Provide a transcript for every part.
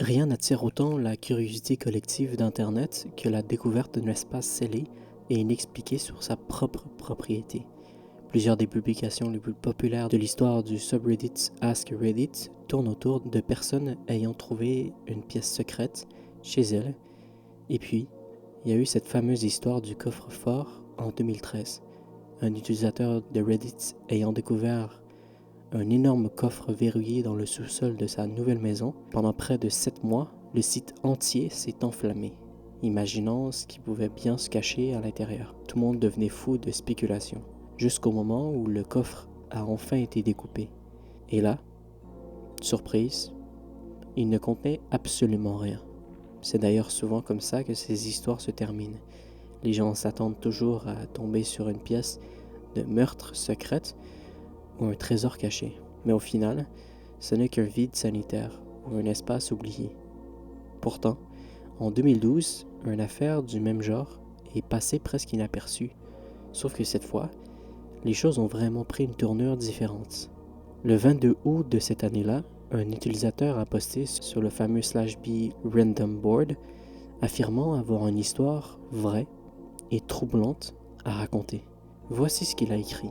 Rien n'attire autant la curiosité collective d'Internet que la découverte d'un espace scellé et inexpliqué sur sa propre propriété. Plusieurs des publications les plus populaires de l'histoire du subreddit Ask Reddit tournent autour de personnes ayant trouvé une pièce secrète chez elles. Et puis, il y a eu cette fameuse histoire du coffre-fort en 2013. Un utilisateur de Reddit ayant découvert un énorme coffre verrouillé dans le sous-sol de sa nouvelle maison. Pendant près de 7 mois, le site entier s'est enflammé, imaginant ce qui pouvait bien se cacher à l'intérieur. Tout le monde devenait fou de spéculation, jusqu'au moment où le coffre a enfin été découpé. Et là, surprise, il ne contenait absolument rien. C'est d'ailleurs souvent comme ça que ces histoires se terminent. Les gens s'attendent toujours à tomber sur une pièce de meurtre secrète ou un trésor caché. Mais au final, ce n'est qu'un vide sanitaire ou un espace oublié. Pourtant, en 2012, une affaire du même genre est passée presque inaperçue. Sauf que cette fois, les choses ont vraiment pris une tournure différente. Le 22 août de cette année-là, un utilisateur a posté sur le fameux /b random board affirmant avoir une histoire vraie et troublante à raconter. Voici ce qu'il a écrit.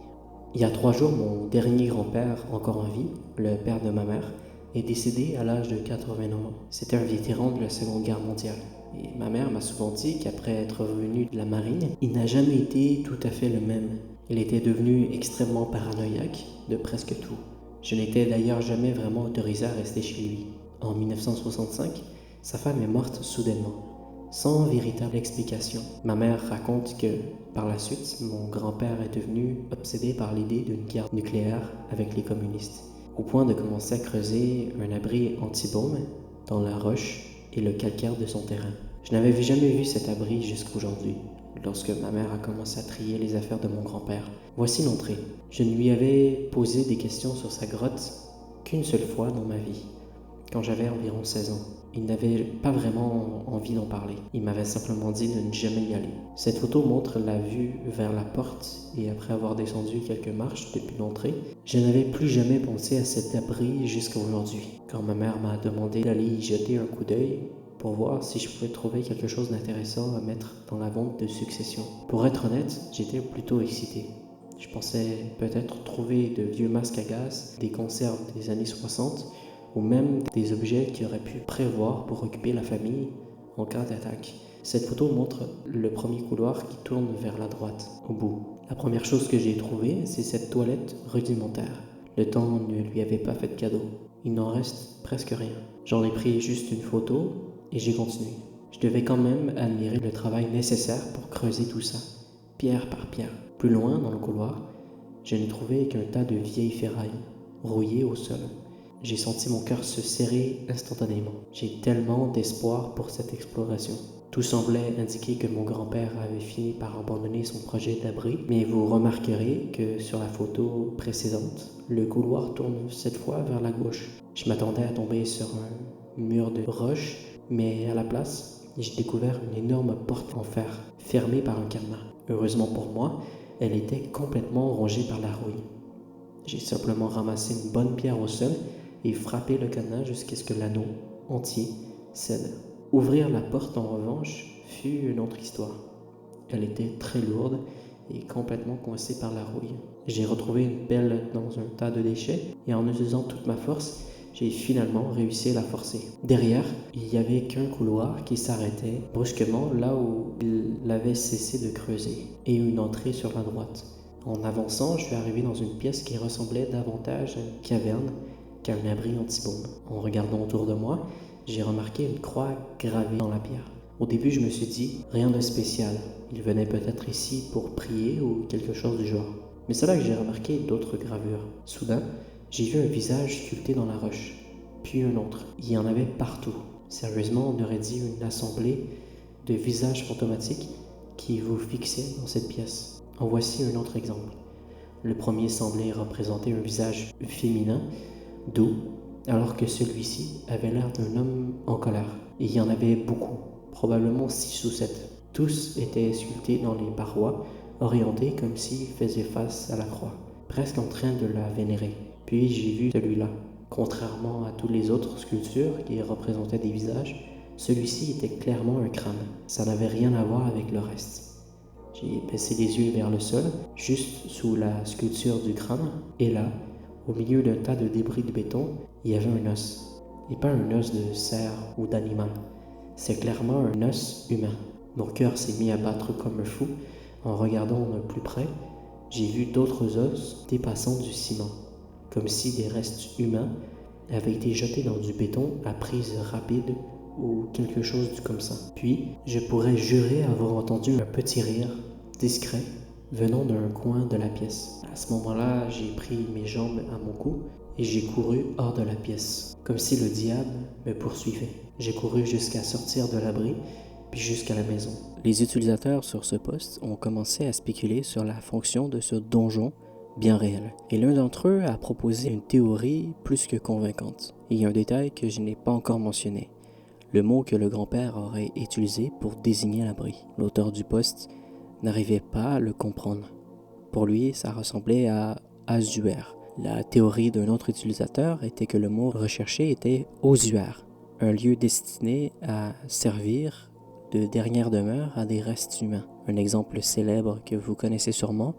Il y a 3 jours, mon dernier grand-père, encore en vie, le père de ma mère, est décédé à l'âge de 89 ans. C'était un vétéran de la Seconde Guerre mondiale. Et ma mère m'a souvent dit qu'après être revenu de la marine, il n'a jamais été tout à fait le même. Il était devenu extrêmement paranoïaque de presque tout. Je n'étais d'ailleurs jamais vraiment autorisé à rester chez lui. En 1965, sa femme est morte soudainement, sans véritable explication. Ma mère raconte que, par la suite, mon grand-père est devenu obsédé par l'idée d'une guerre nucléaire avec les communistes, au point de commencer à creuser un abri anti-bombe dans la roche et le calcaire de son terrain. Je n'avais jamais vu cet abri jusqu'à aujourd'hui, lorsque ma mère a commencé à trier les affaires de mon grand-père. Voici l'entrée. Je ne lui avais posé des questions sur sa grotte qu'une seule fois dans ma vie, quand j'avais environ 16 ans. Il n'avait pas vraiment envie d'en parler. Il m'avait simplement dit de ne jamais y aller. Cette photo montre la vue vers la porte et après avoir descendu quelques marches depuis l'entrée, je n'avais plus jamais pensé à cet abri jusqu'à aujourd'hui. Quand ma mère m'a demandé d'aller y jeter un coup d'œil pour voir si je pouvais trouver quelque chose d'intéressant à mettre dans la vente de succession. Pour être honnête, j'étais plutôt excité. Je pensais peut-être trouver de vieux masques à gaz, des conserves des années 60, ou même des objets qui auraient pu prévoir pour occuper la famille en cas d'attaque. Cette photo montre le premier couloir qui tourne vers la droite, au bout. La première chose que j'ai trouvée, c'est cette toilette rudimentaire. Le temps ne lui avait pas fait de cadeau. Il n'en reste presque rien. J'en ai pris juste une photo et j'ai continué. Je devais quand même admirer le travail nécessaire pour creuser tout ça, pierre par pierre. Plus loin, dans le couloir, je n'ai trouvé qu'un tas de vieilles ferrailles, rouillées au sol. J'ai senti mon cœur se serrer instantanément. J'ai tellement d'espoir pour cette exploration. Tout semblait indiquer que mon grand-père avait fini par abandonner son projet d'abri, mais vous remarquerez que sur la photo précédente, le couloir tourne cette fois vers la gauche. Je m'attendais à tomber sur un mur de roche, mais à la place, j'ai découvert une énorme porte en fer, fermée par un cadenas. Heureusement pour moi, elle était complètement rongée par la rouille. J'ai simplement ramassé une bonne pierre au sol et frappé le cadenas jusqu'à ce que l'anneau entier cède. Ouvrir la porte, en revanche, fut une autre histoire. Elle était très lourde et complètement coincée par la rouille. J'ai retrouvé une pelle dans un tas de déchets et en utilisant toute ma force, j'ai finalement réussi à la forcer. Derrière, il n'y avait qu'un couloir qui s'arrêtait brusquement là où il avait cessé de creuser et une entrée sur la droite. En avançant, je suis arrivé dans une pièce qui ressemblait davantage à une caverne qu'à un abri anti-bombe. En regardant autour de moi, j'ai remarqué une croix gravée dans la pierre. Au début, je me suis dit, rien de spécial. Il venait peut-être ici pour prier ou quelque chose du genre. Mais c'est là que j'ai remarqué d'autres gravures. Soudain, j'ai vu un visage sculpté dans la roche, puis un autre. Il y en avait partout. Sérieusement, on aurait dit une assemblée de visages fantomatiques qui vous fixaient dans cette pièce. En voici un autre exemple. Le premier semblait représenter un visage féminin, doux, alors que celui-ci avait l'air d'un homme en colère. Et il y en avait beaucoup, probablement 6 ou 7. Tous étaient sculptés dans les parois, orientés comme s'ils faisaient face à la croix, presque en train de la vénérer. Puis j'ai vu celui-là, Contrairement à toutes les autres sculptures qui représentaient des visages, celui-ci était clairement un crâne. Ça n'avait rien à voir avec le reste. J'ai baissé les yeux vers le sol, juste sous la sculpture du crâne, et là, au milieu d'un tas de débris de béton, il y avait un os. Et pas un os de cerf ou d'animal. C'est clairement un os humain. Mon cœur s'est mis à battre comme un fou. En regardant de plus près, j'ai vu d'autres os dépassant du ciment, comme si des restes humains avaient été jetés dans du béton à prise rapide ou quelque chose comme ça. Puis, je pourrais jurer avoir entendu un petit rire discret venant d'un coin de la pièce. À ce moment-là, j'ai pris mes jambes à mon cou et j'ai couru hors de la pièce, comme si le diable me poursuivait. J'ai couru jusqu'à sortir de l'abri, puis jusqu'à la maison. Les utilisateurs sur ce poste ont commencé à spéculer sur la fonction de ce donjon bien réel. Et l'un d'entre eux a proposé une théorie plus que convaincante. Il y a un détail que je n'ai pas encore mentionné. Le mot que le grand-père aurait utilisé pour désigner l'abri. L'auteur du poste n'arrivait pas à le comprendre. Pour lui, ça ressemblait à Azuère. La théorie d'un autre utilisateur était que le mot recherché était Osuaire, un lieu destiné à servir de dernière demeure à des restes humains. Un exemple célèbre que vous connaissez sûrement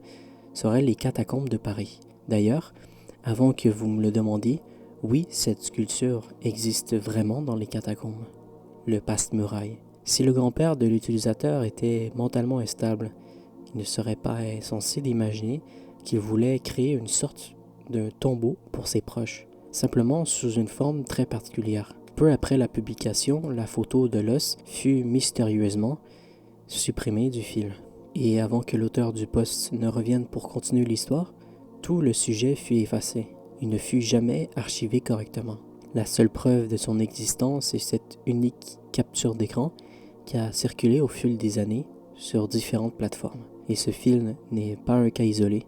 serait les catacombes de Paris. D'ailleurs, avant que vous me le demandiez, oui, cette sculpture existe vraiment dans les catacombes. Le passe-muraille. Si le grand-père de l'utilisateur était mentalement instable, il ne serait pas insensé d'imaginer qu'il voulait créer une sorte de tombeau pour ses proches, simplement sous une forme très particulière. Peu après la publication, la photo de l'os fut mystérieusement supprimée du fil. Et avant que l'auteur du post ne revienne pour continuer l'histoire, tout le sujet fut effacé. Il ne fut jamais archivé correctement. La seule preuve de son existence est cette unique capture d'écran qui a circulé au fil des années sur différentes plateformes. Et ce film n'est pas un cas isolé.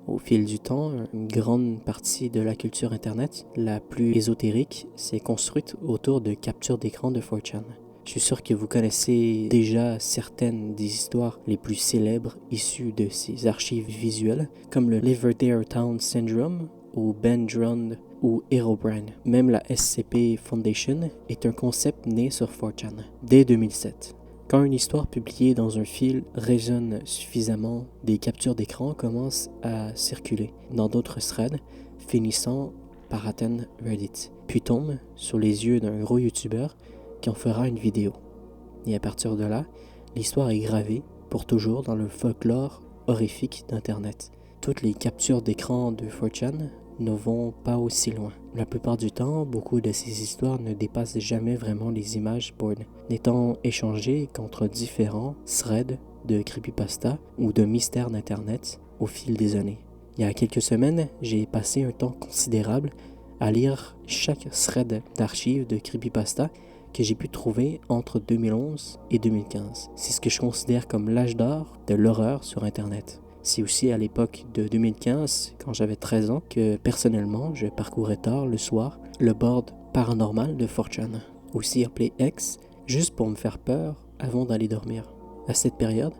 Au fil du temps, une grande partie de la culture Internet, la plus ésotérique, s'est construite autour de captures d'écran de 4chan. Je suis sûr que vous connaissez déjà certaines des histoires les plus célèbres issues de ces archives visuelles, comme le Riverdale Town Syndrome, ou Ben Drowned, ou Herobrine. Même la SCP Foundation est un concept né sur 4chan, dès 2007. Quand une histoire publiée dans un fil résonne suffisamment, des captures d'écran commencent à circuler dans d'autres threads, finissant par atteindre Reddit, puis tombent sur les yeux d'un gros YouTuber qui en fera une vidéo. Et à partir de là, l'histoire est gravée pour toujours dans le folklore horrifique d'Internet. Toutes les captures d'écran de 4chan ne vont pas aussi loin. La plupart du temps, beaucoup de ces histoires ne dépassent jamais vraiment les images porn, n'étant échangées qu'entre différents threads de creepypasta ou de mystères d'Internet au fil des années. Il y a quelques semaines, j'ai passé un temps considérable à lire chaque thread d'archives de creepypasta que j'ai pu trouver entre 2011 et 2015. C'est ce que je considère comme l'âge d'or de l'horreur sur Internet. C'est aussi à l'époque de 2015, quand j'avais 13 ans, que personnellement, je parcourais tard le soir le board paranormal de 4chan, aussi appelé X, juste pour me faire peur avant d'aller dormir. À cette période,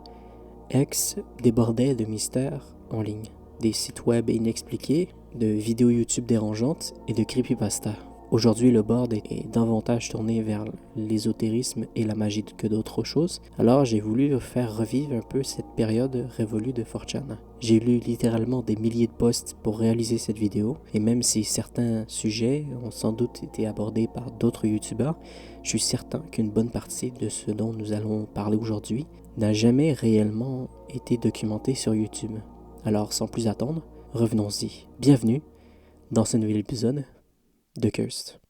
X débordait de mystères en ligne, des sites web inexpliqués, de vidéos YouTube dérangeantes et de creepypasta. Aujourd'hui, le board est davantage tourné vers l'ésotérisme et la magie que d'autres choses, alors j'ai voulu faire revivre un peu cette période révolue de 4chan. J'ai lu littéralement des milliers de posts pour réaliser cette vidéo, et même si certains sujets ont sans doute été abordés par d'autres youtubeurs, je suis certain qu'une bonne partie de ce dont nous allons parler aujourd'hui n'a jamais réellement été documenté sur YouTube. Alors sans plus attendre, revenons-y. Bienvenue dans ce nouvel épisode de Cursed.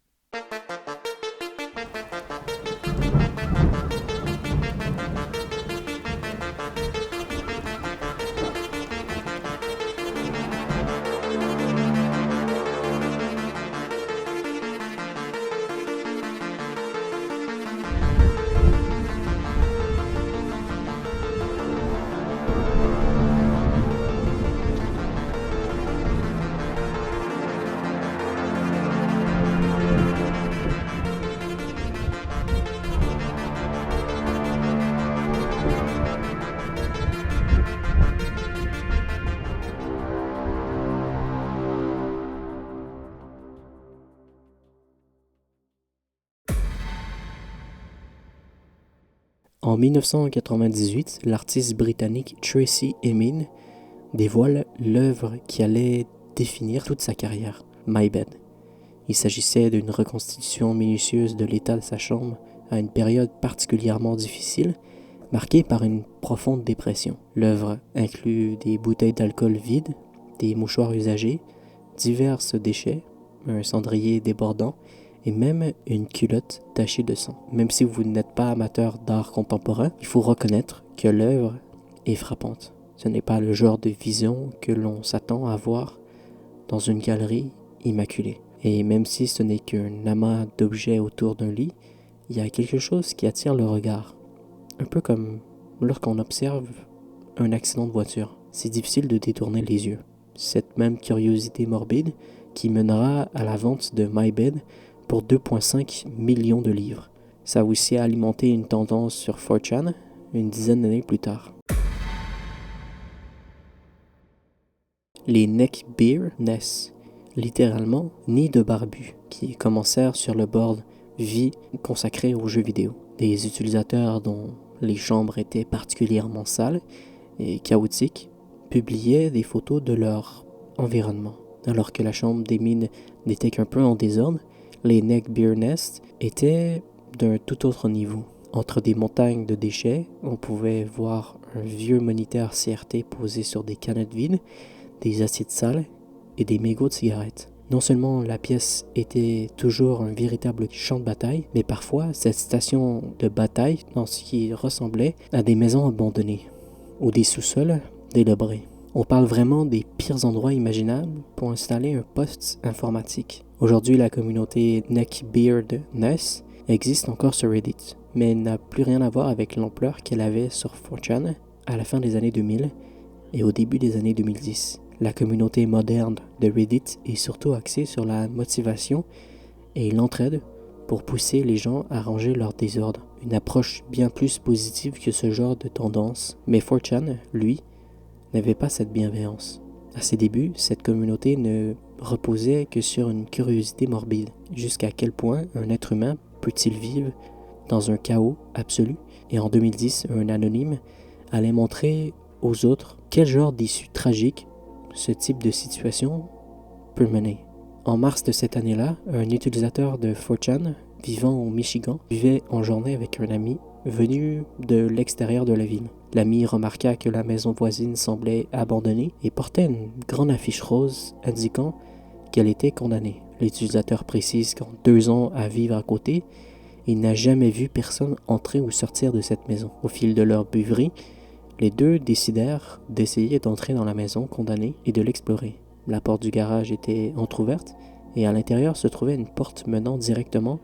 En 1998, l'artiste britannique Tracey Emin dévoile l'œuvre qui allait définir toute sa carrière, My Bed. Il s'agissait d'une reconstitution minutieuse de l'état de sa chambre à une période particulièrement difficile, marquée par une profonde dépression. L'œuvre inclut des bouteilles d'alcool vides, des mouchoirs usagés, divers déchets, un cendrier débordant et même une culotte tachée de sang. Même si vous n'êtes pas amateur d'art contemporain, il faut reconnaître que l'œuvre est frappante. Ce n'est pas le genre de vision que l'on s'attend à voir dans une galerie immaculée. Et même si ce n'est qu'un amas d'objets autour d'un lit, il y a quelque chose qui attire le regard. Un peu comme lorsqu'on observe un accident de voiture. C'est difficile de détourner les yeux. Cette même curiosité morbide qui mènera à la vente de My Bed pour 2,5 millions de livres. Ça a aussi alimenté une tendance sur 4chan une dizaine d'années plus tard. Les neckbeard nests, littéralement nid de barbus, qui commencèrent sur le board vie consacré aux jeux vidéo. Des utilisateurs dont les chambres étaient particulièrement sales et chaotiques publiaient des photos de leur environnement. Alors que la chambre des mines n'était qu'un peu en désordre, les neckbeard nests étaient d'un tout autre niveau. Entre des montagnes de déchets, on pouvait voir un vieux moniteur CRT posé sur des canettes vides, des assiettes sales et des mégots de cigarettes. Non seulement la pièce était toujours un véritable champ de bataille, mais parfois cette station de bataille dans ce qui ressemblait à des maisons abandonnées ou des sous-sols délabrés. On parle vraiment des pires endroits imaginables pour installer un poste informatique. Aujourd'hui, la communauté Neckbeard Nest existe encore sur Reddit, mais n'a plus rien à voir avec l'ampleur qu'elle avait sur 4chan à la fin des années 2000 et au début des années 2010. La communauté moderne de Reddit est surtout axée sur la motivation et l'entraide pour pousser les gens à ranger leur désordre. Une approche bien plus positive que ce genre de tendance. Mais 4chan, lui, n'avait pas cette bienveillance. À ses débuts, cette communauté ne reposait que sur une curiosité morbide. Jusqu'à quel point un être humain peut-il vivre dans un chaos absolu? Et en 2010, un anonyme allait montrer aux autres quel genre d'issue tragique ce type de situation peut mener. En mars de cette année-là, un utilisateur de 4chan vivant au Michigan vivait en journée avec un ami venu de l'extérieur de la ville. L'ami remarqua que la maison voisine semblait abandonnée et portait une grande affiche rose indiquant qu'elle était condamnée. L'utilisateur précise qu'en 2 ans à vivre à côté, il n'a jamais vu personne entrer ou sortir de cette maison. Au fil de leur beuverie, les deux décidèrent d'essayer d'entrer dans la maison condamnée et de l'explorer. La porte du garage était entrouverte et à l'intérieur se trouvait une porte menant directement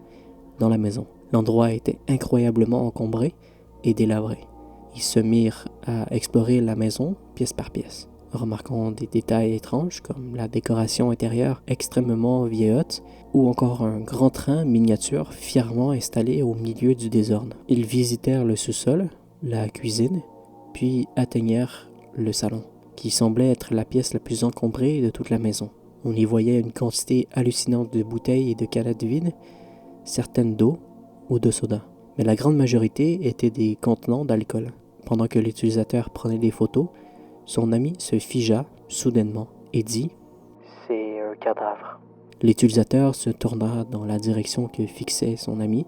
dans la maison. L'endroit était incroyablement encombré et délabré. Ils se mirent à explorer la maison pièce par pièce, remarquant des détails étranges comme la décoration intérieure extrêmement vieillotte ou encore un grand train miniature fièrement installé au milieu du désordre. Ils visitèrent le sous-sol, la cuisine, puis atteignèrent le salon, qui semblait être la pièce la plus encombrée de toute la maison. On y voyait une quantité hallucinante de bouteilles et de canettes vides, certaines d'eau ou de soda. Mais la grande majorité étaient des contenants d'alcool. Pendant que l'utilisateur prenait des photos, son ami se figea soudainement et dit « C'est un cadavre ». L'utilisateur se tourna dans la direction que fixait son ami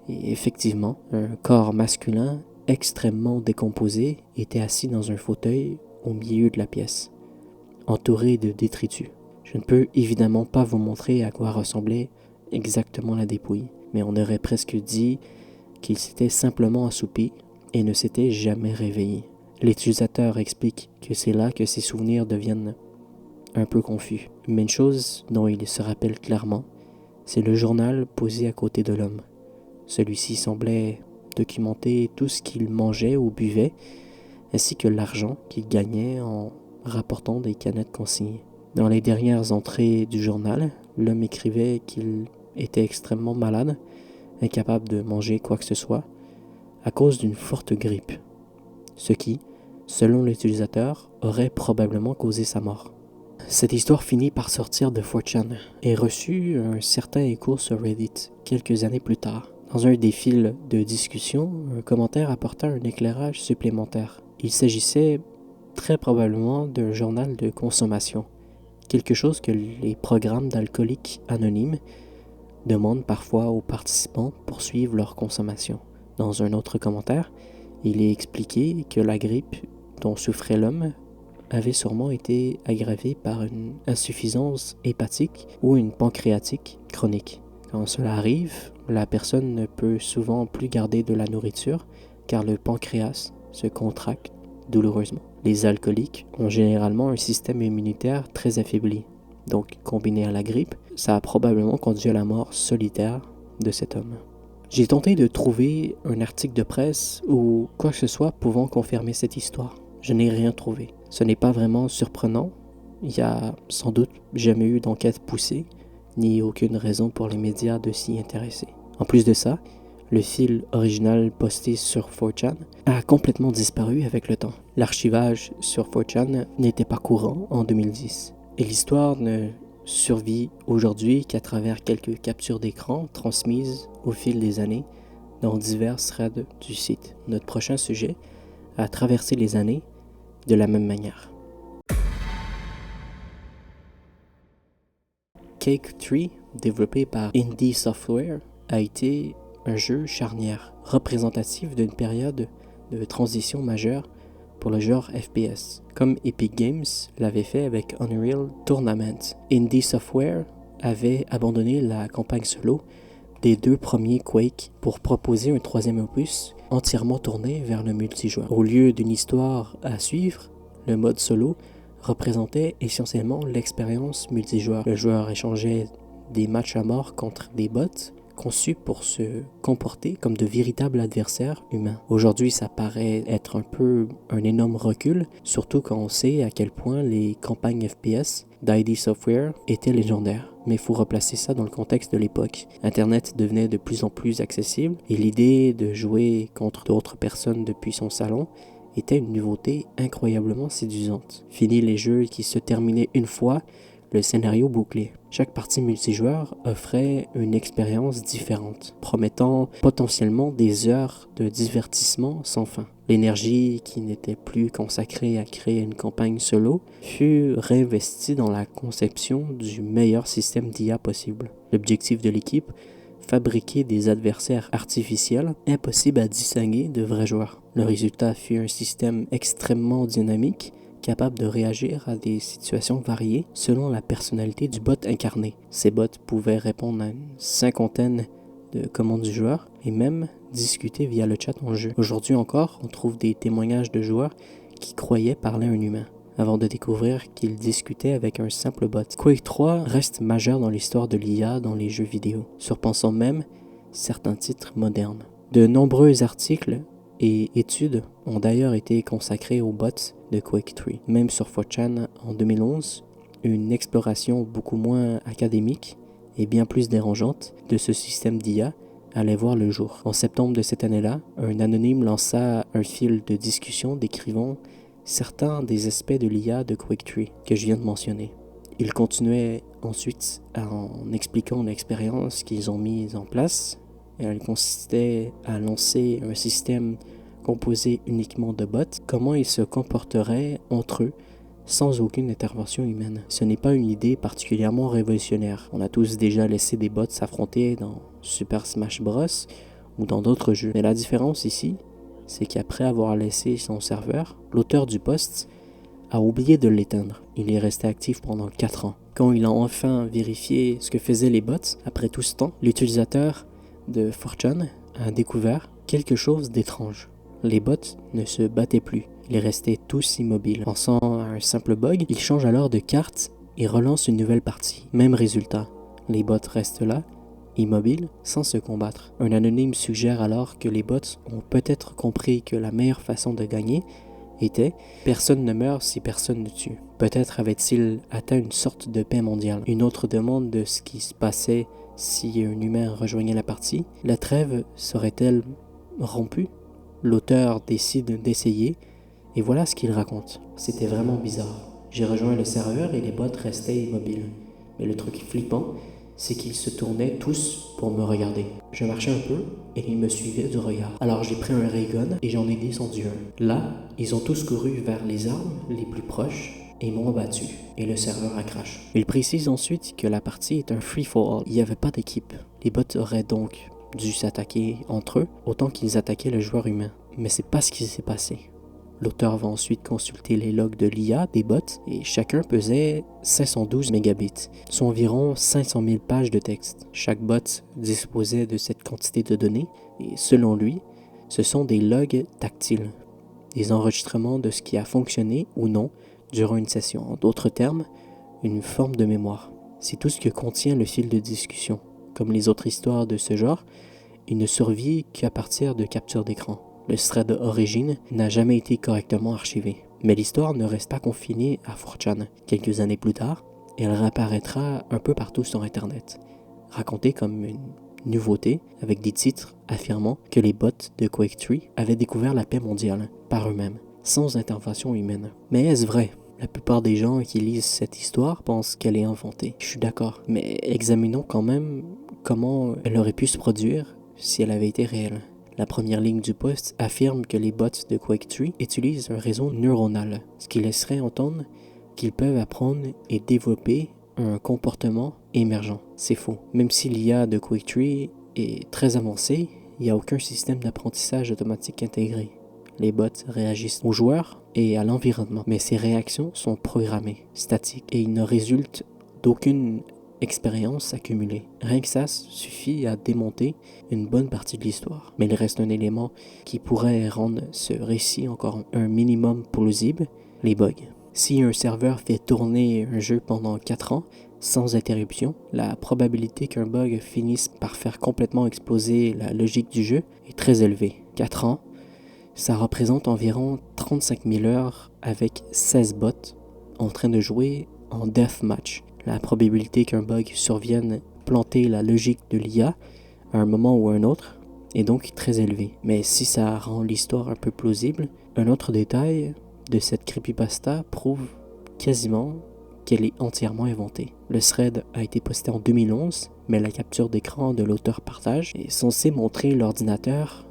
et effectivement, un corps masculin extrêmement décomposé était assis dans un fauteuil au milieu de la pièce, entouré de détritus. Je ne peux évidemment pas vous montrer à quoi ressemblait exactement la dépouille, mais on aurait presque dit qu'il s'était simplement assoupi et ne s'était jamais réveillé. L'utilisateur explique que c'est là que ses souvenirs deviennent un peu confus. Mais une chose dont il se rappelle clairement, c'est le journal posé à côté de l'homme. Celui-ci semblait documenter tout ce qu'il mangeait ou buvait, ainsi que l'argent qu'il gagnait en rapportant des canettes consignées. Dans les dernières entrées du journal, l'homme écrivait qu'il était extrêmement malade, incapable de manger quoi que ce soit, à cause d'une forte grippe, ce qui, selon l'utilisateur, aurait probablement causé sa mort. Cette histoire finit par sortir de 4chan et reçut un certain écho sur Reddit quelques années plus tard. Dans un des fils de discussion, un commentaire apporta un éclairage supplémentaire. Il s'agissait très probablement d'un journal de consommation, quelque chose que les programmes d'alcooliques anonymes demandent parfois aux participants pour suivre leur consommation. Dans un autre commentaire, il est expliqué que la grippe dont souffrait l'homme avait sûrement été aggravée par une insuffisance hépatique ou une pancréatique chronique. Quand cela arrive, la personne ne peut souvent plus garder de la nourriture car le pancréas se contracte douloureusement. Les alcooliques ont généralement un système immunitaire très affaibli. Donc, combiné à la grippe, ça a probablement conduit à la mort solitaire de cet homme. J'ai tenté de trouver un article de presse ou quoi que ce soit pouvant confirmer cette histoire. Je n'ai rien trouvé. Ce n'est pas vraiment surprenant. Il n'y a sans doute jamais eu d'enquête poussée, ni aucune raison pour les médias de s'y intéresser. En plus de ça, le fil original posté sur 4chan a complètement disparu avec le temps. L'archivage sur 4chan n'était pas courant en 2010. Et l'histoire ne survit aujourd'hui qu'à travers quelques captures d'écran transmises au fil des années dans divers threads du site. Notre prochain sujet a traversé les années de la même manière. Quake 3, développé par Indie Software, a été un jeu charnière, représentatif d'une période de transition majeure pour le genre FPS, comme Epic Games l'avait fait avec Unreal Tournament. Indie Software avait abandonné la campagne solo des 2 premiers Quake pour proposer un 3e opus entièrement tourné vers le multijoueur. Au lieu d'une histoire à suivre, le mode solo représentait essentiellement l'expérience multijoueur. Le joueur échangeait des matchs à mort contre des bots conçus pour se comporter comme de véritables adversaires humains. Aujourd'hui, ça paraît être un peu un énorme recul, surtout quand on sait à quel point les campagnes FPS d'ID Software étaient légendaires. Mais il faut replacer ça dans le contexte de l'époque. Internet devenait de plus en plus accessible et l'idée de jouer contre d'autres personnes depuis son salon était une nouveauté incroyablement séduisante. Fini les jeux qui se terminaient une fois, le scénario bouclé. Chaque partie multijoueur offrait une expérience différente, promettant potentiellement des heures de divertissement sans fin. L'énergie qui n'était plus consacrée à créer une campagne solo fut réinvestie dans la conception du meilleur système d'IA possible. L'objectif de l'équipe, fabriquer des adversaires artificiels impossibles à distinguer de vrais joueurs. Le résultat fut un système extrêmement dynamique, capable de réagir à des situations variées selon la personnalité du bot incarné. Ces bots pouvaient répondre à une 50aine de commandes du joueur et même discuter via le chat en jeu. Aujourd'hui encore, on trouve des témoignages de joueurs qui croyaient parler à un humain, avant de découvrir qu'ils discutaient avec un simple bot. Quake 3 reste majeur dans l'histoire de l'IA dans les jeux vidéo, surpassant même certains titres modernes. De nombreux articles et études ont d'ailleurs été consacrées aux bots de Quake 3. Même sur 4chan en 2011, une exploration beaucoup moins académique et bien plus dérangeante de ce système d'IA allait voir le jour. En septembre de cette année-là, un anonyme lança un fil de discussion décrivant certains des aspects de l'IA de Quake 3 que je viens de mentionner. Il continuait ensuite en expliquant l'expérience qu'ils ont mise en place. Elle consistait à lancer un système composé uniquement de bots, comment ils se comporteraient entre eux sans aucune intervention humaine. Ce n'est pas une idée particulièrement révolutionnaire. On a tous déjà laissé des bots s'affronter dans Super Smash Bros. Ou dans d'autres jeux. Mais la différence ici, c'est qu'après avoir laissé son serveur, l'auteur du post a oublié de l'éteindre. Il est resté actif pendant 4 ans. Quand il a enfin vérifié ce que faisaient les bots, après tout ce temps, l'utilisateur de 4chan a découvert quelque chose d'étrange. Les bots ne se battaient plus. Ils restaient tous immobiles. Pensant à un simple bug, il change alors de carte et relance une nouvelle partie. Même résultat. Les bots restent là, immobiles, sans se combattre. Un anonyme suggère alors que les bots ont peut-être compris que la meilleure façon de gagner était « personne ne meurt si personne ne tue ». Peut-être avait-il atteint une sorte de paix mondiale. Une autre demande de ce qui se passait si un humain rejoignait la partie. La trêve serait-elle rompue? L'auteur décide d'essayer et voilà ce qu'il raconte. C'était vraiment bizarre. J'ai rejoint le serveur et les bots restaient immobiles. Mais le truc flippant, c'est qu'ils se tournaient tous pour me regarder. Je marchais un peu et ils me suivaient du regard. Alors j'ai pris un ray gun et j'en ai descendu un. Là, ils ont tous couru vers les arbres les plus proches et m'ont abattu. Et le serveur a crash. Il précise ensuite que la partie est un free-for-all. Il n'y avait pas d'équipe. Les bots auraient donc dû s'attaquer entre eux autant qu'ils attaquaient le joueur humain. Mais c'est pas ce qui s'est passé. L'auteur va ensuite consulter les logs de l'IA des bots et chacun pesait 512 mégabits, soit environ 500 000 pages de texte. Chaque bot disposait de cette quantité de données et selon lui, ce sont des logs tactiles, des enregistrements de ce qui a fonctionné ou non durant une session. En d'autres termes, une forme de mémoire. C'est tout ce que contient le fil de discussion. Comme les autres histoires de ce genre, il ne survit qu'à partir de captures d'écran. Le thread d'origine n'a jamais été correctement archivé. Mais l'histoire ne reste pas confinée à 4chan. Quelques années plus tard, elle réapparaîtra un peu partout sur Internet, racontée comme une nouveauté avec des titres affirmant que les bots de Quake 3 avaient découvert la paix mondiale par eux-mêmes, sans intervention humaine. Mais est-ce vrai? La plupart des gens qui lisent cette histoire pensent qu'elle est inventée. Je suis d'accord, mais examinons quand même comment elle aurait pu se produire si elle avait été réelle. La première ligne du post affirme que les bots de Quake 3 utilisent un réseau neuronal, ce qui laisserait entendre qu'ils peuvent apprendre et développer un comportement émergent. C'est faux. Même si l'IA de Quake 3 est très avancée, il n'y a aucun système d'apprentissage automatique intégré. Les bots réagissent aux joueurs et à l'environnement, mais ces réactions sont programmées, statiques, et ils ne résultent d'aucune expérience accumulée. Rien que ça suffit à démonter une bonne partie de l'histoire. Mais il reste un élément qui pourrait rendre ce récit encore un minimum plausible, les bugs. Si un serveur fait tourner un jeu pendant 4 ans, sans interruption, la probabilité qu'un bug finisse par faire complètement exploser la logique du jeu est très élevée. 4 ans, ça représente environ 35 000 heures avec 16 bots en train de jouer en deathmatch. La probabilité qu'un bug survienne planter la logique de l'IA à un moment ou à un autre est donc très élevée. Mais si ça rend l'histoire un peu plausible, un autre détail de cette creepypasta prouve quasiment qu'elle est entièrement inventée. Le thread a été posté en 2011, mais la capture d'écran de l'auteur partage est censée montrer l'ordinateur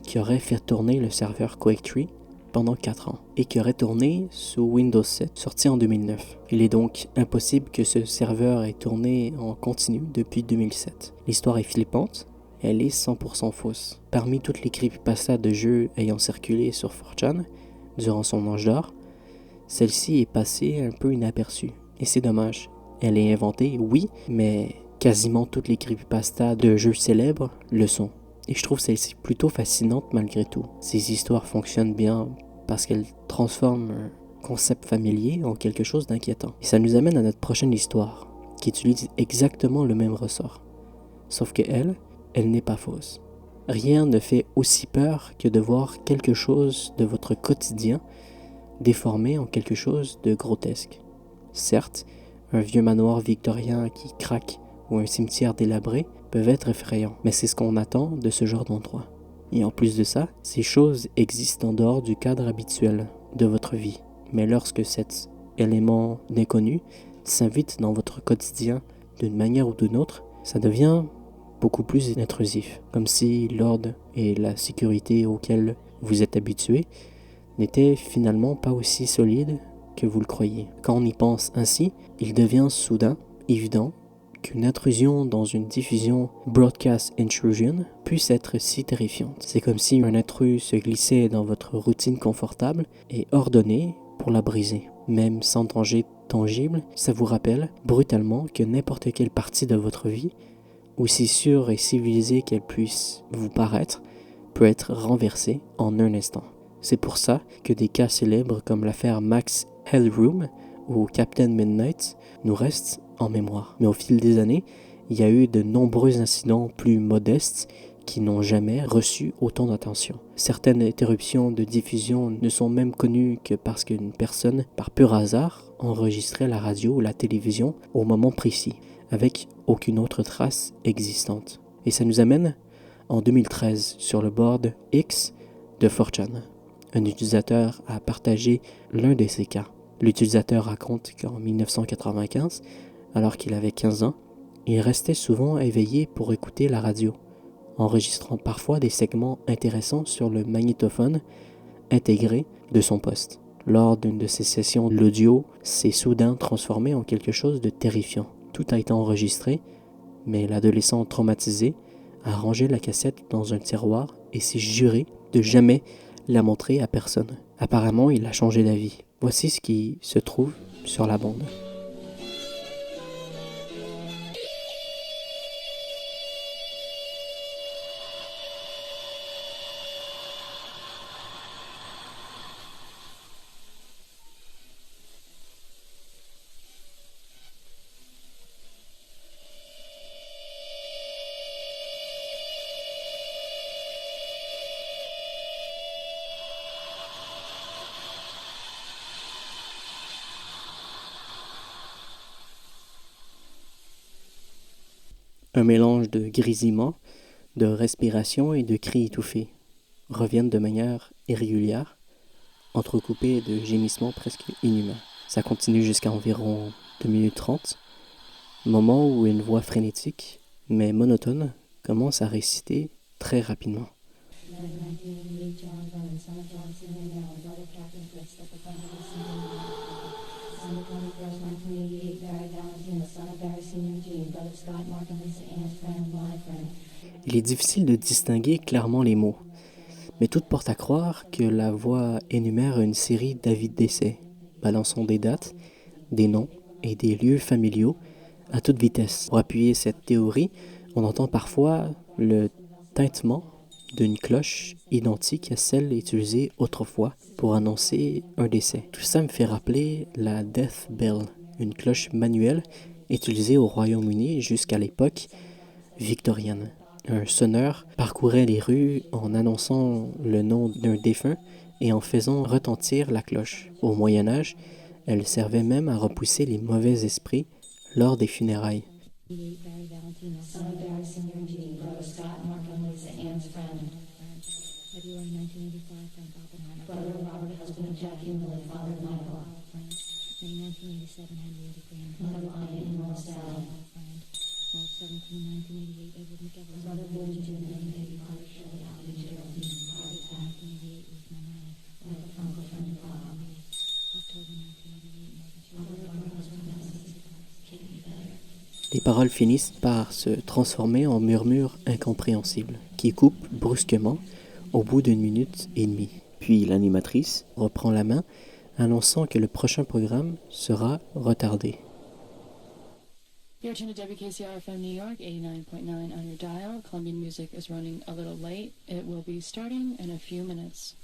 qui aurait fait tourner le serveur Quake 3 pendant 4 ans et qui aurait tourné sous Windows 7, sorti en 2009. Il est donc impossible que ce serveur ait tourné en continu depuis 2007. L'histoire est flippante, elle est 100% fausse. Parmi toutes les creepypastas de jeux ayant circulé sur 4chan durant son âge d'or, celle-ci est passée un peu inaperçue. Et c'est dommage. Elle est inventée, oui, mais quasiment toutes les creepypastas de jeux célèbres le sont. Et je trouve celle-ci plutôt fascinante malgré tout. Ces histoires fonctionnent bien parce qu'elles transforment un concept familier en quelque chose d'inquiétant. Et ça nous amène à notre prochaine histoire, qui utilise exactement le même ressort. Sauf que elle n'est pas fausse. Rien ne fait aussi peur que de voir quelque chose de votre quotidien déformé en quelque chose de grotesque. Certes, un vieux manoir victorien qui craque ou un cimetière délabré peuvent être effrayants, mais c'est ce qu'on attend de ce genre d'endroit. Et en plus de ça, ces choses existent en dehors du cadre habituel de votre vie. Mais lorsque cet élément inconnu s'invite dans votre quotidien d'une manière ou d'une autre, ça devient beaucoup plus intrusif, comme si l'ordre et la sécurité auxquels vous êtes habitué n'étaient finalement pas aussi solides que vous le croyez. Quand on y pense ainsi, il devient soudain évident qu'une intrusion dans une diffusion broadcast intrusion puisse être si terrifiante. C'est comme si un intrus se glissait dans votre routine confortable et ordonnée pour la briser. Même sans danger tangible, ça vous rappelle brutalement que n'importe quelle partie de votre vie, aussi sûre et civilisée qu'elle puisse vous paraître, peut être renversée en un instant. C'est pour ça que des cas célèbres comme l'affaire Max Headroom ou Captain Midnight nous restent en mémoire. Mais au fil des années, il y a eu de nombreux incidents plus modestes qui n'ont jamais reçu autant d'attention. Certaines interruptions de diffusion ne sont même connues que parce qu'une personne, par pur hasard, enregistrait la radio ou la télévision au moment précis, avec aucune autre trace existante. Et ça nous amène en 2013 sur le board X de 4chan. Un utilisateur a partagé l'un de ces cas. L'utilisateur raconte qu'en 1995, alors qu'il avait 15 ans, Il restait souvent éveillé pour écouter la radio, enregistrant parfois des segments intéressants sur le magnétophone intégré de son poste. Lors d'une de ces sessions, l'audio s'est soudain transformé en quelque chose de terrifiant. Tout a été enregistré, mais l'adolescent traumatisé a rangé la cassette dans un tiroir et s'est juré de jamais la montrer à personne. Apparemment, il a changé d'avis. Voici ce qui se trouve sur la bande. Un mélange de grésillements, de respiration et de cris étouffés reviennent de manière irrégulière, entrecoupés de gémissements presque inhumains. Ça continue jusqu'à environ 2 minutes 30, moment où une voix frénétique, mais monotone, commence à réciter très rapidement. Il est difficile de distinguer clairement les mots, mais tout porte à croire que la voix énumère une série d'avis de décès, balançant des dates, des noms et des lieux familiaux à toute vitesse. Pour appuyer cette théorie, on entend parfois le tintement d'une cloche identique à celle utilisée autrefois pour annoncer un décès. Tout ça me fait rappeler la Death Bell, une cloche manuelle utilisée au Royaume-Uni jusqu'à l'époque victorienne. Un sonneur parcourait les rues en annonçant le nom d'un défunt et en faisant retentir la cloche. Au Moyen Âge, elle servait même à repousser les mauvais esprits lors des funérailles. Les paroles finissent par se transformer en murmures incompréhensibles, qui coupent brusquement au bout d'1 minute et demie. Puis l'animatrice reprend la main, annonçant que le prochain programme sera retardé. You're tuned to WKCR-FM New York, 89.9 on your dial. Colombian music is running a little late. It will be starting in a few minutes.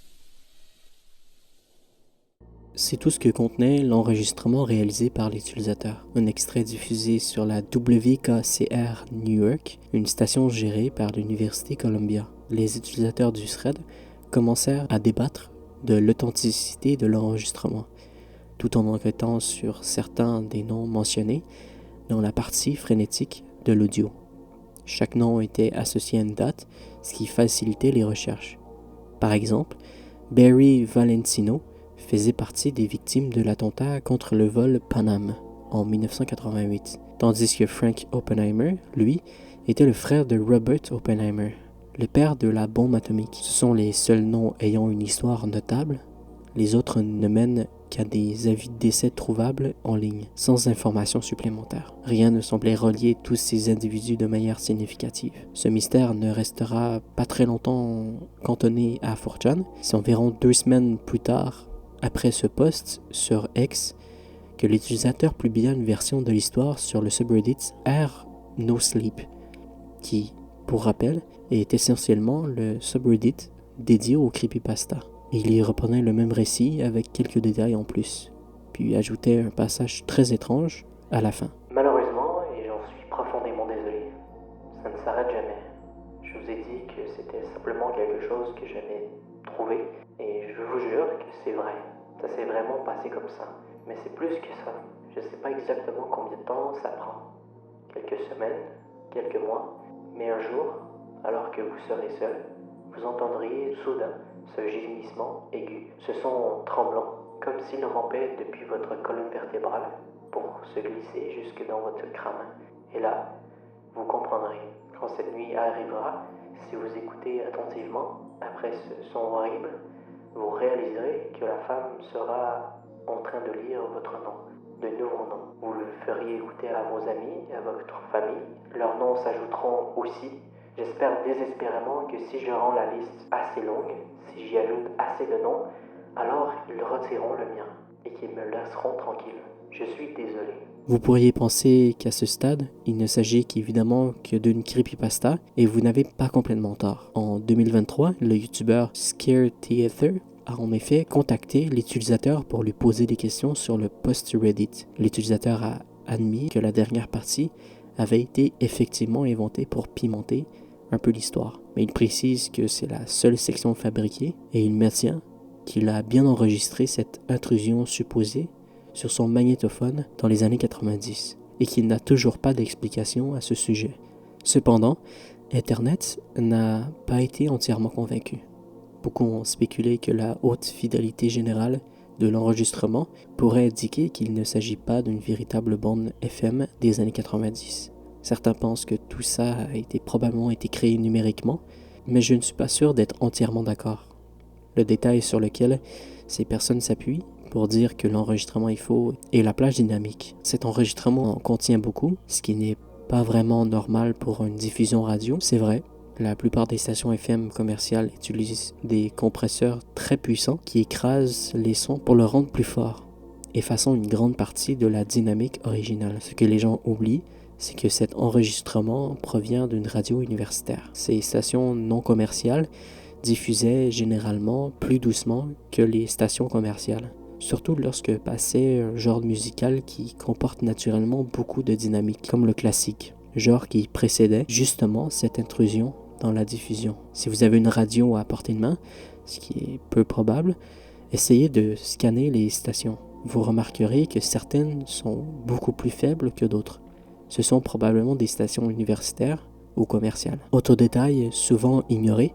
C'est tout ce que contenait l'enregistrement réalisé par l'utilisateur. Un extrait diffusé sur la WKCR New York, une station gérée par l'Université Columbia. Les utilisateurs du thread commencèrent à débattre de l'authenticité de l'enregistrement, tout en enquêtant sur certains des noms mentionnés dans la partie frénétique de l'audio. Chaque nom était associé à une date, ce qui facilitait les recherches. Par exemple, Barry Valentino faisait partie des victimes de l'attentat contre le vol Pan Am en 1988, tandis que Frank Oppenheimer, lui, était le frère de Robert Oppenheimer, le père de la bombe atomique. Ce sont les seuls noms ayant une histoire notable. Les autres ne mènent qu'à des avis de décès trouvables en ligne, sans information supplémentaire. Rien ne semblait relier tous ces individus de manière significative. Ce mystère ne restera pas très longtemps cantonné à 4chan. C'est environ 2 semaines plus tard, après ce post sur X, que l'utilisateur publia une version de l'histoire sur le subreddit R No Sleep, qui, pour rappel, est essentiellement le subreddit dédié au creepypasta. Il y reprenait le même récit avec quelques détails en plus, puis ajoutait un passage très étrange à la fin. Malheureusement, et j'en suis profondément désolé, ça ne s'arrête jamais. Je vous ai dit que c'était simplement quelque chose que j'avais trouvé, et je vous jure que c'est vrai. Ça s'est vraiment passé comme ça. Mais c'est plus que ça. Je ne sais pas exactement combien de temps ça prend. Quelques semaines, quelques mois, mais un jour, alors que vous serez seul, vous entendriez soudain ce gémissement aigu, ce son tremblant, comme s'il rampait depuis votre colonne vertébrale pour se glisser jusque dans votre crâne. Et là, Vous comprendrez. Quand cette nuit arrivera, si vous écoutez attentivement, après ce son horrible, vous réaliserez que la femme sera en train de lire votre nom, de nouveaux noms. Vous le feriez écouter à vos amis, à votre famille. Leurs noms s'ajouteront aussi. J'espère désespérément que si je rends la liste assez longue, si j'y ajoute assez de noms, alors ils retireront le mien et qu'ils me laisseront tranquille. Je suis désolé. Vous pourriez penser qu'à ce stade, il ne s'agit qu'évidemment que d'une creepypasta, et vous n'avez pas complètement tort. En 2023, le youtubeur Scare Theater a en effet contacté l'utilisateur pour lui poser des questions sur le post Reddit. L'utilisateur a admis que la dernière partie avait été effectivement inventée pour pimenter un peu l'histoire. Mais il précise que c'est la seule section fabriquée, et il maintient qu'il a bien enregistré cette intrusion supposée sur son magnétophone dans les années 90 et qu'il n'a toujours pas d'explication à ce sujet. Cependant, Internet n'a pas été entièrement convaincu. Beaucoup ont spéculé que la haute fidélité générale de l'enregistrement pourrait indiquer qu'il ne s'agit pas d'une véritable bande FM des années 90. Certains pensent que tout ça a probablement été créé numériquement, mais je ne suis pas sûr d'être entièrement d'accord. Le détail sur lequel ces personnes s'appuient pour dire que l'enregistrement est faux est la plage dynamique. Cet enregistrement en contient beaucoup, ce qui n'est pas vraiment normal pour une diffusion radio, c'est vrai. La plupart des stations FM commerciales utilisent des compresseurs très puissants qui écrasent les sons pour le rendre plus fort, effaçant une grande partie de la dynamique originale. Ce que les gens oublient, c'est que cet enregistrement provient d'une radio universitaire. Ces stations non commerciales diffusaient généralement plus doucement que les stations commerciales, surtout lorsque passait un genre musical qui comporte naturellement beaucoup de dynamique, comme le classique, genre qui précédait justement cette intrusion dans la diffusion. Si vous avez une radio à portée de main, ce qui est peu probable, essayez de scanner les stations. Vous remarquerez que certaines sont beaucoup plus faibles que d'autres. Ce sont probablement des stations universitaires ou commerciales. Autre détail souvent ignoré,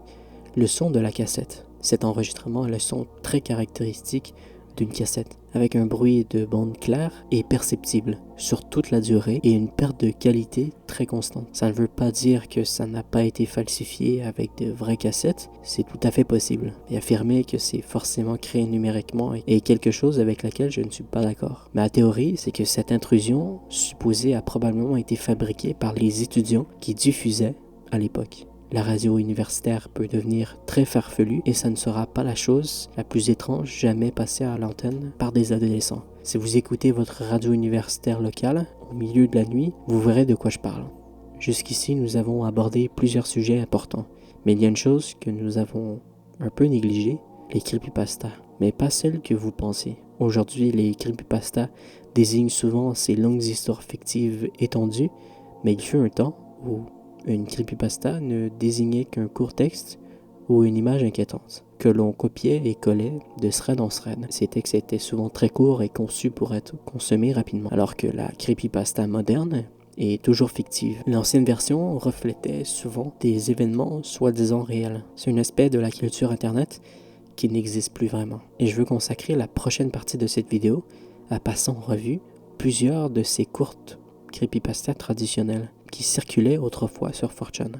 le son de la cassette. Cet enregistrement a le son très caractéristique d'une cassette, avec un bruit de bande clair et perceptible sur toute la durée et une perte de qualité très constante. Ça ne veut pas dire que ça n'a pas été falsifié avec de vraies cassettes, c'est tout à fait possible. Et affirmer que c'est forcément créé numériquement est quelque chose avec laquelle je ne suis pas d'accord. Ma théorie, c'est que cette intrusion supposée a probablement été fabriquée par les étudiants qui diffusaient à l'époque. La radio universitaire peut devenir très farfelue et ça ne sera pas la chose la plus étrange jamais passée à l'antenne par des adolescents. Si vous écoutez votre radio universitaire locale au milieu de la nuit, vous verrez de quoi je parle. Jusqu'ici, nous avons abordé plusieurs sujets importants, mais il y a une chose que nous avons un peu négligée, les creepypastas, mais pas celles que vous pensez. Aujourd'hui, les creepypastas désignent souvent ces longues histoires fictives étendues, mais il fut un temps où une creepypasta ne désignait qu'un court texte ou une image inquiétante, que l'on copiait et collait de thread en thread. Ces textes étaient souvent très courts et conçus pour être consommés rapidement, alors que la creepypasta moderne est toujours fictive. L'ancienne version reflétait souvent des événements soi-disant réels. C'est un aspect de la culture Internet qui n'existe plus vraiment. Et je veux consacrer la prochaine partie de cette vidéo à passer en revue plusieurs de ces courtes creepypastas traditionnelles qui circulaient autrefois sur 4chan.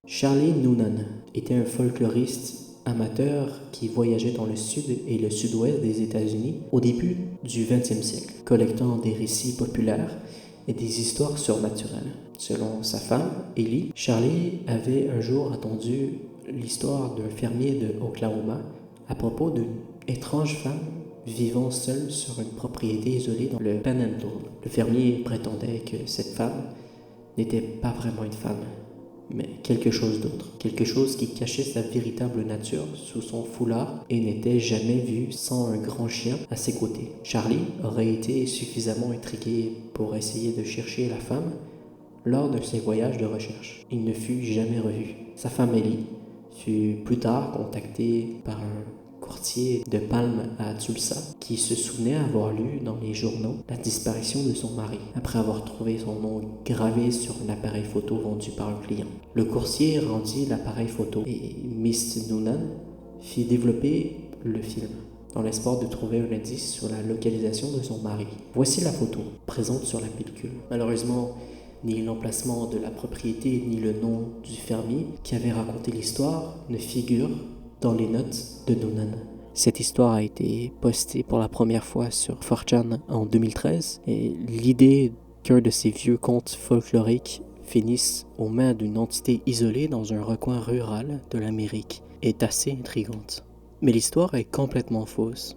Charlie Noonan était un folkloriste amateur qui voyageait dans le sud et le sud-ouest des États-Unis au début du 20e siècle, collectant des récits populaires et des histoires surnaturelles. Selon sa femme, Ellie, Charlie avait un jour entendu l'histoire d'un fermier de Oklahoma à propos d'une étrange femme vivant seule sur une propriété isolée dans le Panhandle. Le fermier prétendait que cette femme n'était pas vraiment une femme, mais quelque chose d'autre. Quelque chose qui cachait sa véritable nature sous son foulard et n'était jamais vu sans un grand chien à ses côtés. Charlie aurait été suffisamment intrigué pour essayer de chercher la femme lors de ses voyages de recherche. Il ne fut jamais revu. Sa femme Ellie fut plus tard contactée par un courtier de Palm à Tulsa qui se souvenait avoir lu dans les journaux la disparition de son mari après avoir trouvé son nom gravé sur un appareil photo vendu par un client. Le courtier rendit l'appareil photo et Miss Noonan fit développer le film. dans l'espoir de trouver un indice sur la localisation de son mari. Voici la photo présente sur la pellicule. Malheureusement, ni l'emplacement de la propriété ni le nom du fermier qui avait raconté l'histoire ne figurent dans les notes de Noonan. Cette histoire a été postée pour la première fois sur 4chan en 2013 et l'idée qu'un de ces vieux contes folkloriques finisse aux mains d'une entité isolée dans un recoin rural de l'Amérique est assez intrigante. Mais l'histoire est complètement fausse.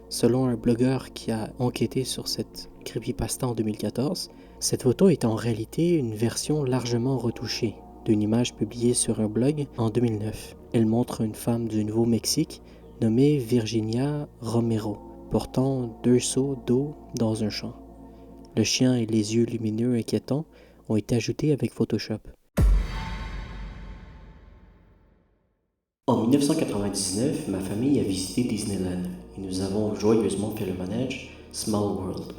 Selon un blogueur qui a enquêté sur cette creepypasta en 2014, cette photo est en réalité une version largement retouchée d'une image publiée sur un blog en 2009. Elle montre une femme du Nouveau-Mexique nommée Virginia Romero, portant 2 seaux d'eau dans un champ. Le chien et les yeux lumineux inquiétants ont été ajoutés avec Photoshop. En 1999, ma famille a visité Disneyland et nous avons joyeusement fait le manège Small World.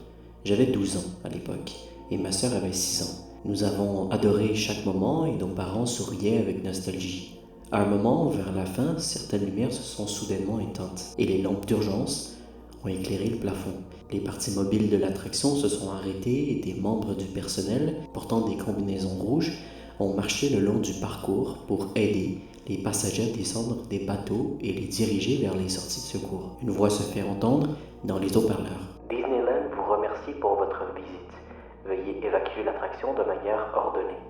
J'avais 12 ans à l'époque et ma sœur avait 6 ans. Nous avons adoré chaque moment et nos parents souriaient avec nostalgie. À un moment, vers la fin, certaines lumières se sont soudainement éteintes et les lampes d'urgence ont éclairé le plafond. Les parties mobiles de l'attraction se sont arrêtées et des membres du personnel, portant des combinaisons rouges, ont marché le long du parcours pour aider les passagers à descendre des bateaux et les diriger vers les sorties de secours. Une voix se fait entendre dans les haut-parleurs. Disneyland vous remercie pour votre visite. Veuillez évacuer l'attraction de manière ordonnée.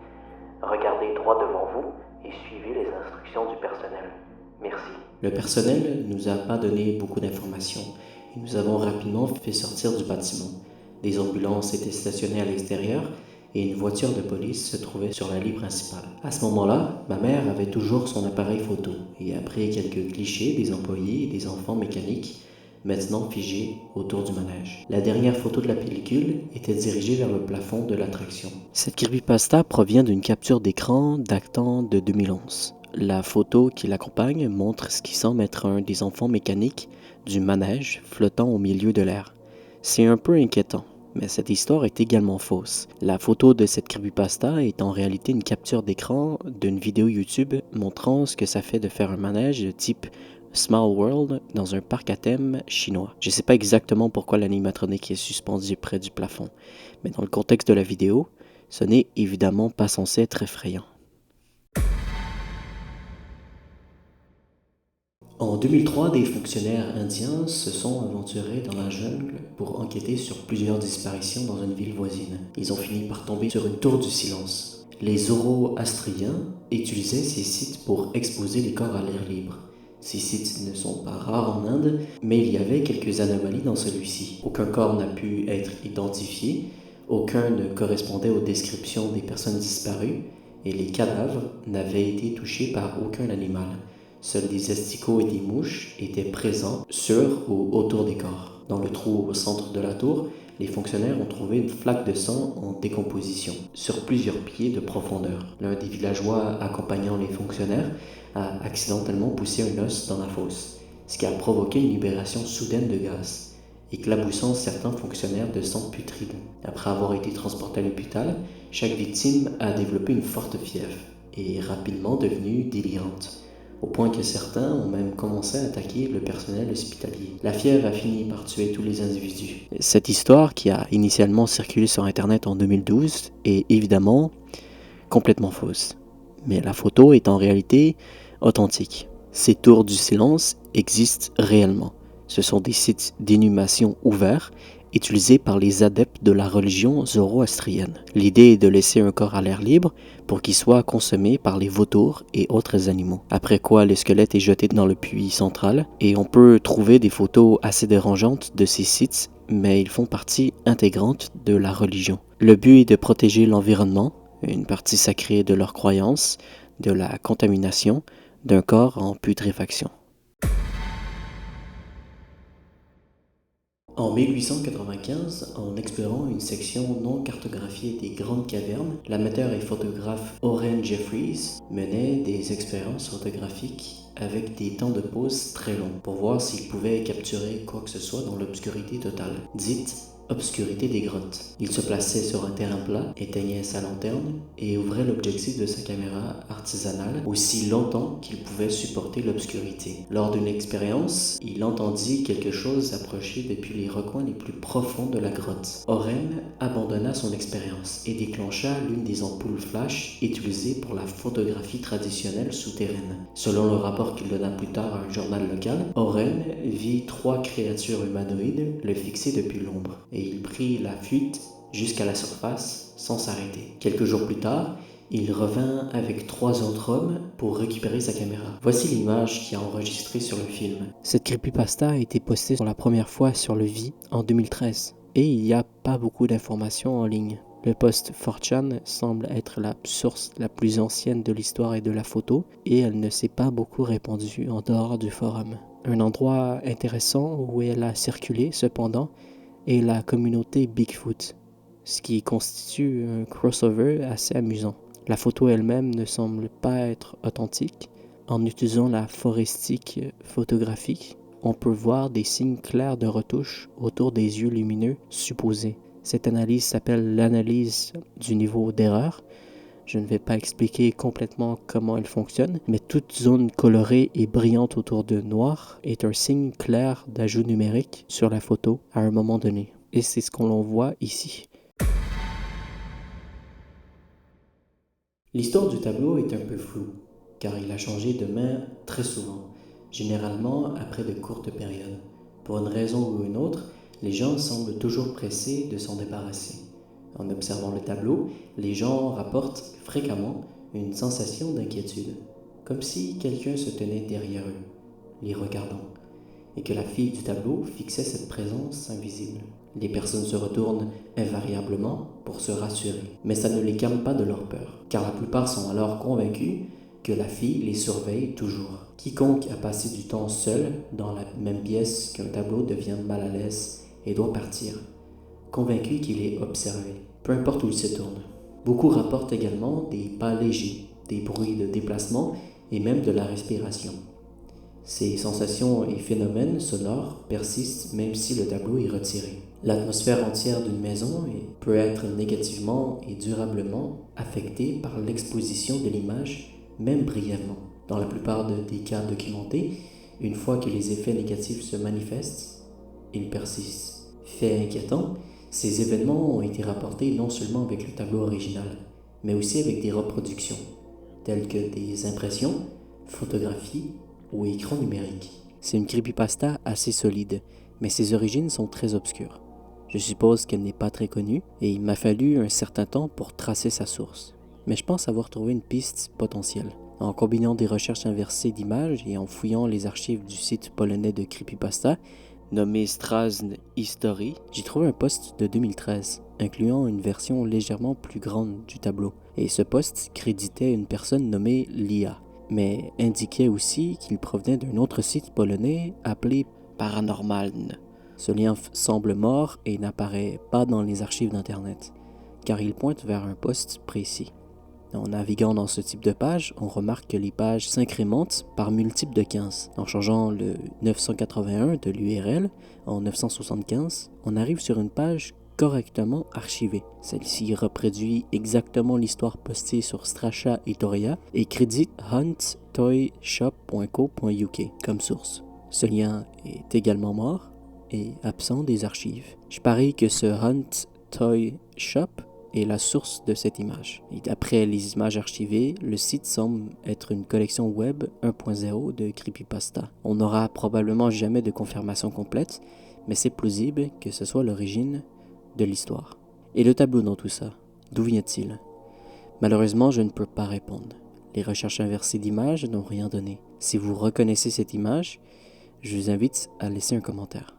Regardez droit devant vous et suivez les instructions du personnel. Merci. Le personnel nous a pas donné beaucoup d'informations et nous avons rapidement fait sortir du bâtiment. Des ambulances étaient stationnées à l'extérieur et une voiture de police se trouvait sur l'allée principale. À ce moment-là, ma mère avait toujours son appareil photo et après quelques clichés des employés et des enfants mécaniques, maintenant figés autour du manège. La dernière photo de la pellicule était dirigée vers le plafond de l'attraction. Cette creepypasta provient d'une capture d'écran datant de 2011. La photo qui l'accompagne montre ce qui semble être un des enfants mécaniques du manège flottant au milieu de l'air. C'est un peu inquiétant. Mais cette histoire est également fausse. La photo de cette creepypasta est en réalité une capture d'écran d'une vidéo YouTube montrant ce que ça fait de faire un manège de type Small World dans un parc à thème chinois. Je ne sais pas exactement pourquoi l'animatronique est suspendu près du plafond, mais dans le contexte de la vidéo, ce n'est évidemment pas censé être effrayant. En 2003, des fonctionnaires indiens se sont aventurés dans la jungle pour enquêter sur plusieurs disparitions dans une ville voisine. Ils ont fini par tomber sur une tour du silence. Les Zoroastriens utilisaient ces sites pour exposer les corps à l'air libre. Ces sites ne sont pas rares en Inde, mais il y avait quelques anomalies dans celui-ci. Aucun corps n'a pu être identifié, aucun ne correspondait aux descriptions des personnes disparues, et les cadavres n'avaient été touchés par aucun animal. Seuls des asticots et des mouches étaient présents sur ou autour des corps. Dans le trou au centre de la tour, les fonctionnaires ont trouvé une flaque de sang en décomposition, sur plusieurs pieds de profondeur. L'un des villageois accompagnant les fonctionnaires a accidentellement poussé un os dans la fosse, ce qui a provoqué une libération soudaine de gaz, éclaboussant certains fonctionnaires de sang putride. Après avoir été transportés à l'hôpital, chaque victime a développé une forte fièvre et est rapidement devenue délirante, au point que certains ont même commencé à attaquer le personnel hospitalier. La fièvre a fini par tuer tous les individus. Cette histoire, qui a initialement circulé sur Internet en 2012, est évidemment complètement fausse. Mais la photo est en réalité authentique. Ces tours du silence existent réellement. Ce sont des sites d'inhumation ouverts utilisés par les adeptes de la religion zoroastrienne. L'idée est de laisser un corps à l'air libre pour qu'il soit consommé par les vautours et autres animaux. Après quoi, le squelette est jeté dans le puits central et on peut trouver des photos assez dérangeantes de ces sites, mais ils font partie intégrante de la religion. Le but est de protéger l'environnement, une partie sacrée de leur croyance, de la contamination d'un corps en putréfaction. En 1895, en explorant une section non cartographiée des Grandes Cavernes, l'amateur et photographe Oren Jeffries menait des expériences photographiques avec des temps de pause très longs pour voir s'il pouvait capturer quoi que ce soit dans l'obscurité totale, dite obscurité des grottes. Il se plaçait sur un terrain plat, éteignait sa lanterne et ouvrait l'objectif de sa caméra artisanale aussi longtemps qu'il pouvait supporter l'obscurité. Lors d'une expérience, il entendit quelque chose s'approcher depuis les recoins les plus profonds de la grotte. Oren abandonna son expérience et déclencha l'une des ampoules flash utilisées pour la photographie traditionnelle souterraine. Selon le rapport qu'il donna plus tard à un journal local, Oren vit 3 créatures humanoïdes le fixer depuis l'ombre et il prit la fuite jusqu'à la surface sans s'arrêter. Quelques jours plus tard, il revint avec 3 autres hommes pour récupérer sa caméra. Voici l'image qui a enregistré sur le film. Cette creepypasta a été postée pour la première fois sur le V en 2013 et il n'y a pas beaucoup d'informations en ligne. Le post 4chan semble être la source la plus ancienne de l'histoire et de la photo et elle ne s'est pas beaucoup répandue en dehors du forum. Un endroit intéressant où elle a circulé cependant est la communauté Bigfoot, ce qui constitue un crossover assez amusant. La photo elle-même ne semble pas être authentique. En utilisant la forestique photographique, on peut voir des signes clairs de retouche autour des yeux lumineux supposés. Cette analyse s'appelle l'analyse du niveau d'erreur. Je ne vais pas expliquer complètement comment elle fonctionne, mais toute zone colorée et brillante autour de noir est un signe clair d'ajout numérique sur la photo à un moment donné. Et c'est ce qu'on voit ici. L'histoire du tableau est un peu floue, car il a changé de main très souvent, généralement après de courtes périodes. Pour une raison ou une autre, les gens semblent toujours pressés de s'en débarrasser. En observant le tableau, les gens rapportent fréquemment une sensation d'inquiétude, comme si quelqu'un se tenait derrière eux, les regardant, et que la fille du tableau fixait cette présence invisible. Les personnes se retournent invariablement pour se rassurer, mais ça ne les calme pas de leur peur, car la plupart sont alors convaincus que la fille les surveille toujours. Quiconque a passé du temps seul dans la même pièce qu'un tableau devient mal à l'aise et doit partir, convaincu qu'il est observé, peu importe où il se tourne. Beaucoup rapportent également des pas légers, des bruits de déplacement et même de la respiration. Ces sensations et phénomènes sonores persistent même si le tableau est retiré. L'atmosphère entière d'une maison peut être négativement et durablement affectée par l'exposition de l'image, même brièvement. Dans la plupart des cas documentés, une fois que les effets négatifs se manifestent, ils persistent. Fait inquiétant, ces événements ont été rapportés non seulement avec le tableau original, mais aussi avec des reproductions, telles que des impressions, photographies ou écrans numériques. C'est une creepypasta assez solide, mais ses origines sont très obscures. Je suppose qu'elle n'est pas très connue et il m'a fallu un certain temps pour tracer sa source. Mais je pense avoir trouvé une piste potentielle. En combinant des recherches inversées d'images et en fouillant les archives du site polonais de creepypasta, nommé Straszny History, j'ai trouvé un post de 2013, incluant une version légèrement plus grande du tableau. Et ce post créditait une personne nommée Lia, mais indiquait aussi qu'il provenait d'un autre site polonais appelé Paranormalne. Ce lien semble mort et n'apparaît pas dans les archives d'Internet, car il pointe vers un post précis. En naviguant dans ce type de page, on remarque que les pages s'incrémentent par multiples de 15. En changeant le 981 de l'URL en 975, on arrive sur une page correctement archivée. Celle-ci reproduit exactement l'histoire postée sur Strasha et Toria et crédite hunttoyshop.co.uk comme source. Ce lien est également mort et absent des archives. Je parie que ce Hunt Toy Shop est la source de cette image. Et d'après les images archivées, le site semble être une collection web 1.0 de creepypasta. On n'aura probablement jamais de confirmation complète, mais c'est plausible que ce soit l'origine de l'histoire. Et le tableau dans tout ça, d'où vient-il? Malheureusement, je ne peux pas répondre. Les recherches inversées d'images n'ont rien donné. Si vous reconnaissez cette image, je vous invite à laisser un commentaire.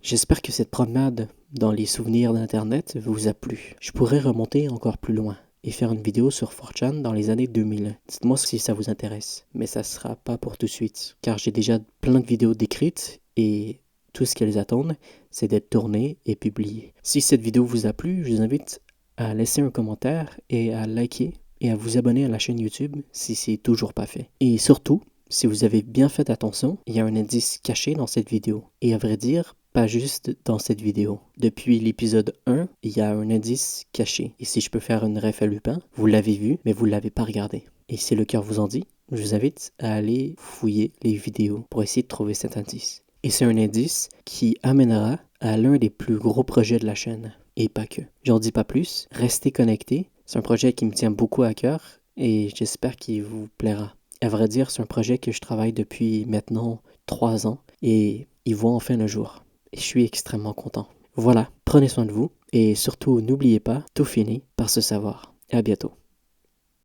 J'espère que cette promenade dans les souvenirs d'Internet vous a plu. Je pourrais remonter encore plus loin et faire une vidéo sur 4chan dans les années 2000. Dites-moi si ça vous intéresse, mais ça sera pas pour tout de suite, car j'ai déjà plein de vidéos décrites et tout ce qu'elles attendent, c'est d'être tournées et publiées. Si cette vidéo vous a plu, je vous invite à laisser un commentaire et à liker et à vous abonner à la chaîne YouTube si c'est toujours pas fait. Et surtout, si vous avez bien fait attention, il y a un indice caché dans cette vidéo. Et à vrai dire, pas juste dans cette vidéo. Depuis l'épisode 1, il y a un indice caché. Et si je peux faire une ref à Lupin, vous l'avez vu, mais vous ne l'avez pas regardé. Et si le cœur vous en dit, je vous invite à aller fouiller les vidéos pour essayer de trouver cet indice. Et c'est un indice qui amènera à l'un des plus gros projets de la chaîne. Et pas que. J'en dis pas plus, restez connectés. C'est un projet qui me tient beaucoup à cœur et j'espère qu'il vous plaira. À vrai dire, c'est un projet que je travaille depuis maintenant 3 ans et il voit enfin le jour. Et je suis extrêmement content. Voilà, prenez soin de vous et surtout n'oubliez pas, tout finit par se savoir. À bientôt.